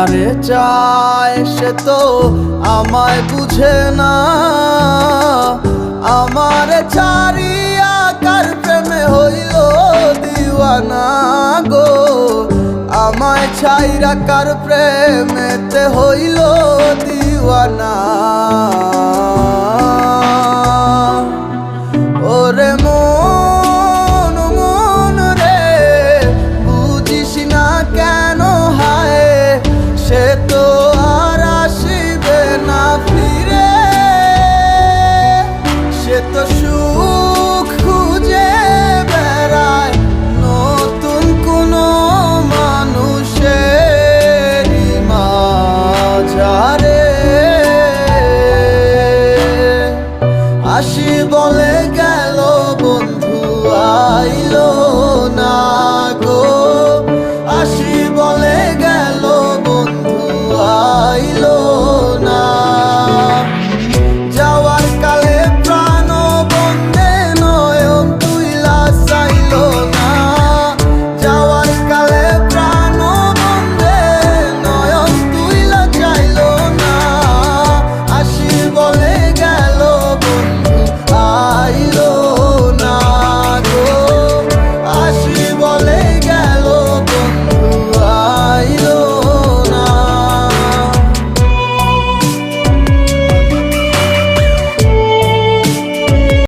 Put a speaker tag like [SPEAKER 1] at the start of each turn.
[SPEAKER 1] যারে চায় সে তো আমায় বুঝে না, আমার ছাড়িয়া কার প্রেমে হইল দিওয়ানা গো, আমায় ছাইরা কার প্রেমেতে হইল দিওয়ানা। ওরে মন মন রে বুঝিস না কেন হায়, সে তো আর আসিবে না ফিরে, সে তো সুখ খুঁজে বেড়ায় নতুন কোনো মানুষের মাঝারে। আসি বলে